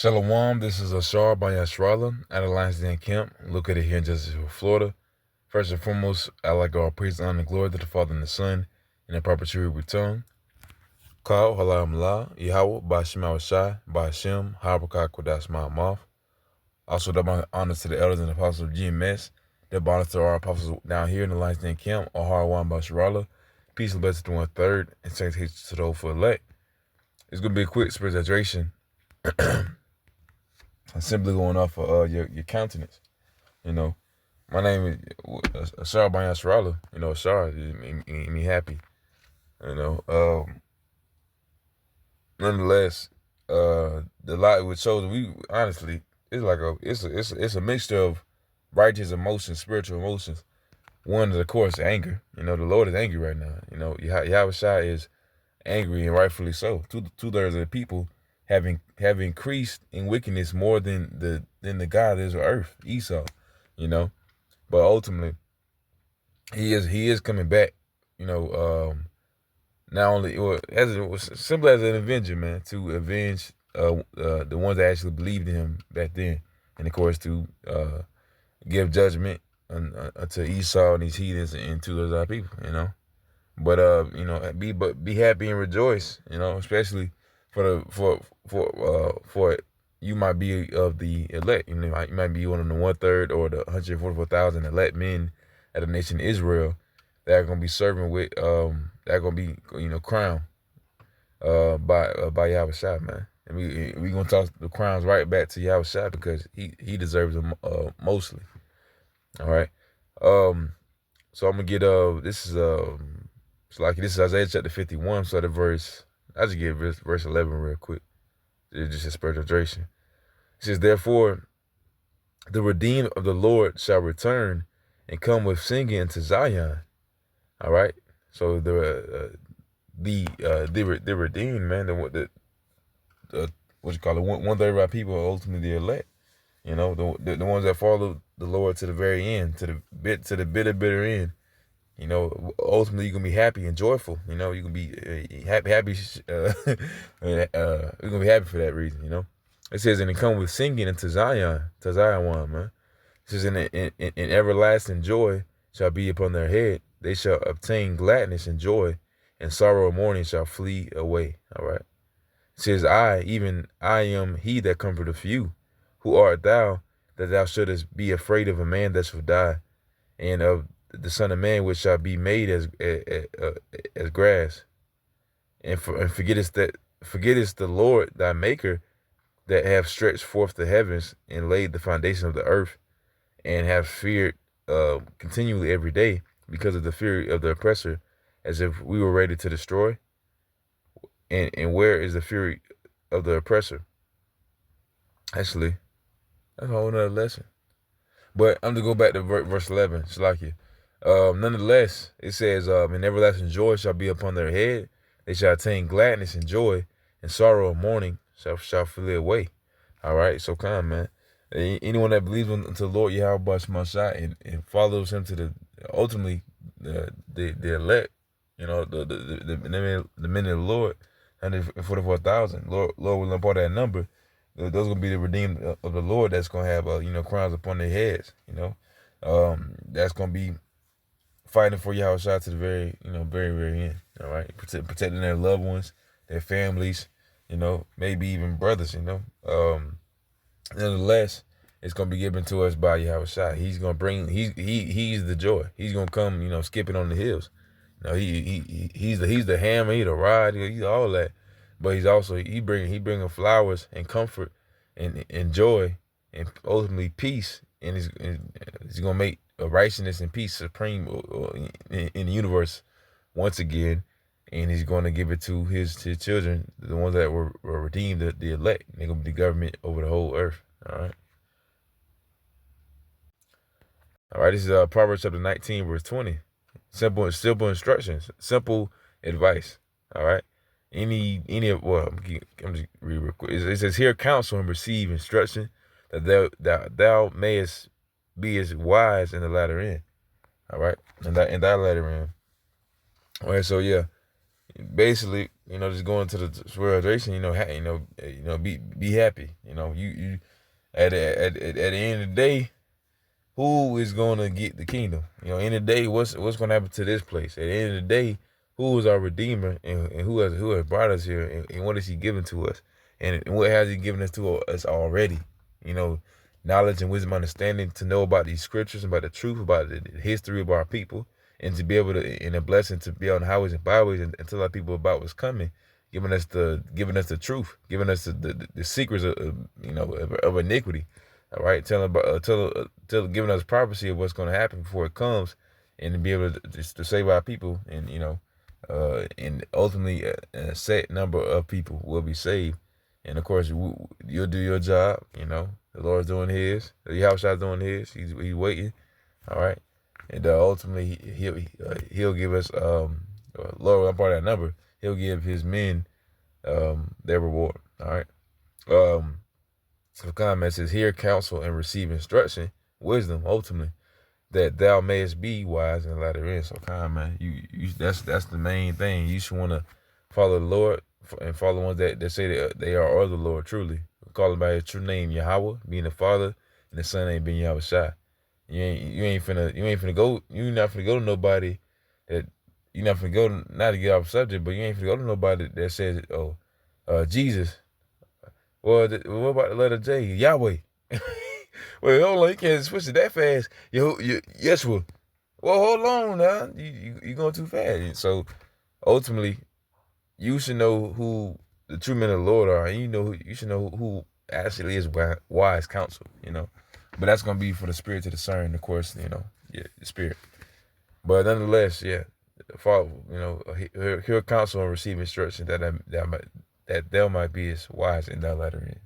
Shalom, this is Ashar by Yashrala at Alliance Den Camp, located here in Jesuitsville, Florida. First and foremost, I'd like to all praise, honor, and glory to the Father and the Son, in the perpetuity return. Kal, Halam La, Yahweh, Bashim Awashai, Bashim, Habakak, Kodash Ma'amath. Also, double honors to the elders and apostles of GMS. Double honors to our apostles down here in the Alliance Den Camp, Ahar Wan Basharala. Peace and blessings to 1/3, and sanctification to the whole for elect. It's going to be a quick spiritual hydration. I'm simply going off of your countenance. You know, my name is Ashar by Yashrala. You know, Ashar, me happy. You know, nonetheless, the light which shows we honestly it's a mixture of righteous emotions, spiritual emotions. One is of course anger. You know, the Lord is angry right now. You know, Yahweh Shai is angry and rightfully so. Two-thirds of the people have increased in wickedness more than the God of this earth, Esau, you know. But ultimately, he is coming back, you know. Not only as simple as an avenger, man, to avenge the ones that actually believed in him back then, and of course to give judgment to Esau and these heathens and to those other people, you know. But you know, be happy and rejoice, you know, especially for you might be of the elect. You know, you might be one of the 1/3 or the 144,000 elect men at the nation Israel that are gonna be serving with that are gonna be, you know, crowned by Yahweh Shai, man. And we gonna toss the crowns right back to Yahweh Shai because he deserves them mostly. All right. So I'm gonna get this is this is Isaiah chapter 51, so I just get verse 11 real quick. It's just a spiritual hydration. It says, therefore, the redeemed of the Lord shall return and come with singing into Zion. All right. So the redeemed, man, the what you call it, 1/3 of our people are ultimately the elect. You know, the ones that follow the Lord to the very end, to the bitter end. You know, ultimately you're gonna be happy and joyful. You know, you're gonna be happy. You're gonna be happy for that reason. You know, it says, and it come with singing into Zion, one, man. It says, in everlasting joy shall be upon their head. They shall obtain gladness and joy, and sorrow and mourning shall flee away. All right. It says, even I am he that comforteth you. Who art thou that thou shouldest be afraid of a man that shall die, and of the Son of Man which shall be made as grass, and forgettest the Lord thy Maker, that have stretched forth the heavens and laid the foundation of the earth, and have feared continually every day because of the fury of the oppressor, as if we were ready to destroy. And where is the fury of the oppressor? Actually, that's a whole nother lesson. But I'm going to go back to verse 11. Shalakia. Nonetheless, it says, and everlasting joy shall be upon their head. They shall attain gladness and joy, and sorrow and mourning shall flee away. All right, so come, man. Anyone that believes unto the Lord Yahweh Shai and follows him to ultimately the elect, you know, the men of the Lord, 144,000. Lord will impart that number. Those are gonna be the redeemed of the Lord. That's gonna have you know, crowns upon their heads. You know, that's gonna be fighting for Yahweh Shai to the very, you know, very end. All right, protecting their loved ones, their families. You know, maybe even brothers. You know, nonetheless, it's gonna be given to us by Yahweh Shai. He's gonna bring. He's the joy. He's gonna come. You know, skipping on the hills. You know, he's the hammer. He's the rod. He's all that. But he's also he bringing flowers and comfort and joy and ultimately peace. And he's gonna make righteousness and peace supreme in the universe once again. And he's going to give it to his children, the ones that were redeemed, the elect. They're going to be the government over the whole earth. All right. All right. This is Proverbs chapter 19, verse 20. Simple instructions, simple advice. All right. Well, I'm just read real quick. It says, hear counsel and receive instruction, that thou mayest be as wise in the latter end. All right. In that latter end. All right. So yeah. Basically, just going to the spiritualization, be happy. You at the end of the day, who is going to get the kingdom? End of the day, what's going to happen to this place? At the end of the day, who is our redeemer, and who has brought us here, and what is he giving to us, and what has he given us to us already? Knowledge and wisdom, understanding to know about these scriptures, about the truth, about the history of our people, and to be able to, in a blessing, to be on the highways and byways and tell our people about what's coming, giving us the truth, giving us the secrets of iniquity. All right, giving us prophecy of what's going to happen before it comes, and to be able to save our people, and ultimately a set number of people will be saved. And of course, you'll do your job. The Lord's doing His. The Yahweh's doing His. He's waiting. All right, and ultimately He'll give us Lord, I'm part of that number. He'll give His men their reward. All right. So the comment says, hear counsel and receive instruction, wisdom, ultimately, that thou mayest be wise in the latter end. So man, that's the main thing. You should want to follow the Lord and follow the ones that say that they are of the Lord truly. Call him by his true name, Yahweh, being the Father, and the Son ain't being Yahweh Shai. You're not finna go to nobody that you're not finna go, not to get off subject, but you ain't finna go to nobody that says, Jesus. Well, what about the letter J? Yahweh. Wait, hold on. You can't switch it that fast. Yeshua. Well, hold on now. You going too fast. So, ultimately, you should know who the true men of the Lord are. And you should know who actually is wise counsel, But that's going to be for the Spirit to discern, of course, the Spirit. But nonetheless, yeah, follow, hear counsel and receive instruction that thou might be as wise in thy latter end.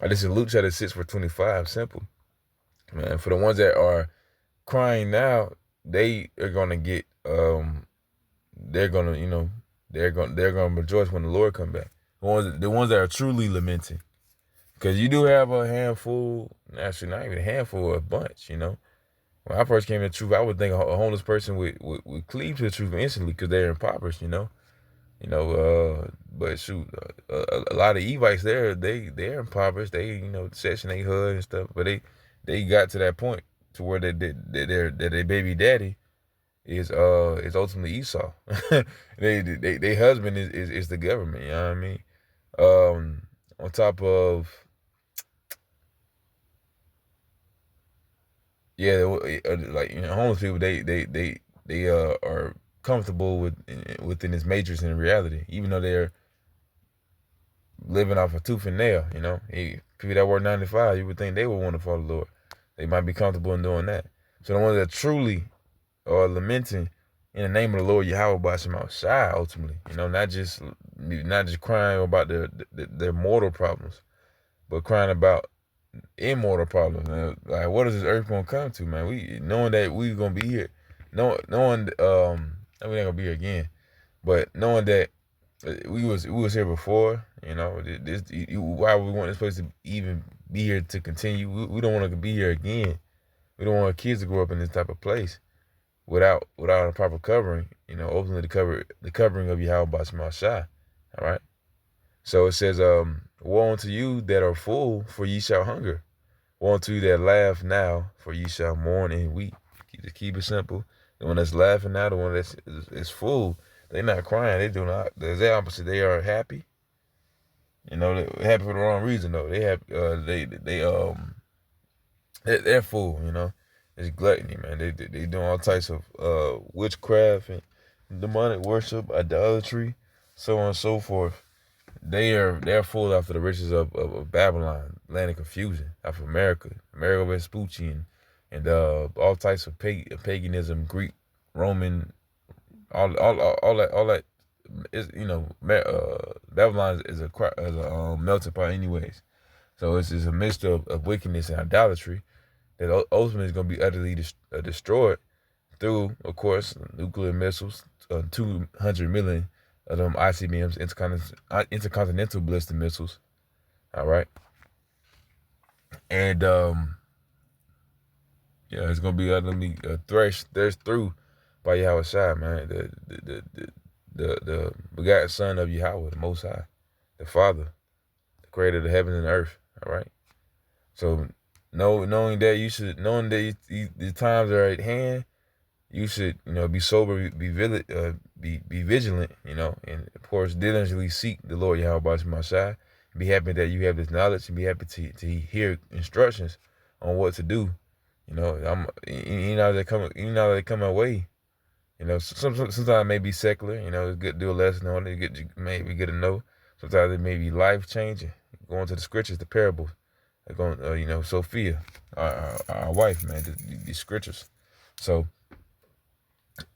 This is Luke chapter 6 verse 25. Simple, man. For the ones that are crying now, they are gonna get they're gonna rejoice when the Lord come back. The ones that are truly lamenting, because you do have a handful, actually not even a handful, a bunch. When I first came to the truth, I would think a homeless person would cleave to the truth instantly because they're impoverished. But shoot, a lot of Evites they're impoverished. They Section 8 HUD and stuff, but they got to that point to where their baby daddy is ultimately Esau. They husband is the government. You know what I mean? On top of homeless people, they are comfortable within this matrix and reality, even though they're living off a tooth and nail. People that work 9 to 5, you would think they would want to follow the Lord. They might be comfortable in doing that. So the ones that truly are lamenting in the name of the Lord Yahweh B'Shem Shai, ultimately, not just crying about their mortal problems, but crying about immortal problems. Man. Like, what is this earth gonna come to, man? We knowing that we gonna be here, knowing we ain't gonna be here again, but knowing that we was here before, why we want this place to even be here to continue. We don't want to be here again. We don't want our kids to grow up in this type of place without a proper covering. Ultimately the covering of Yahweh B'Shem Shai. All right. So it says, woe unto you that are full, for ye shall hunger. Woe unto you that laugh now, for ye shall mourn and weep. Just keep it simple. The one that's laughing now, the one that's full, they're not crying. They're doing the exact opposite. They are happy. They're happy for the wrong reason though. They have they're full. It's gluttony, man. They doing all types of witchcraft and demonic worship, idolatry, so on and so forth. They're full after the riches of Babylon, land of confusion, after America Vespucci, and all types of paganism, Greek, Roman, all that is Babylon is a melting pot anyways. So it's just a mixture of wickedness and idolatry that ultimately is going to be utterly destroyed through, of course, nuclear missiles, 200 million of them ICBMs, intercontinental ballistic missiles. All right. And it's gonna be utterly threshed through by Yahweh Shai, man, the begotten Son of Yahweh, the Most High, the Father, the Creator of the heavens and the earth. All right. So, knowing that the times are at hand, you should, be sober, be vigilant, and of course diligently seek the Lord Yahweh Bashim Shai. Be happy that you have this knowledge, and be happy to hear instructions on what to do. They come my way. Sometimes it may be secular. It's good to do a lesson on it. Maybe get to know. Sometimes it may be life changing. Going to the scriptures, the parables. Like on, Sophia, our wife, man, these scriptures. So,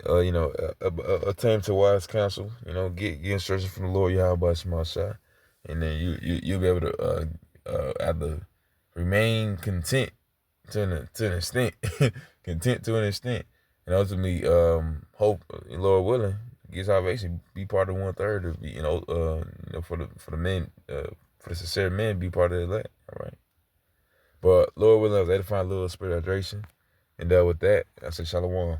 attain to wise counsel. Get instruction from the Lord Yahweh Shema Shai, and then you'll be able to either remain content to an extent, content to an extent, and ultimately hope, Lord willing, get salvation, be part of 1/3 of for the men, for the sincere men, be part of the elect. All right. But Lord willing, I was able to find a little spirit of hydration. And with that, I say shalom.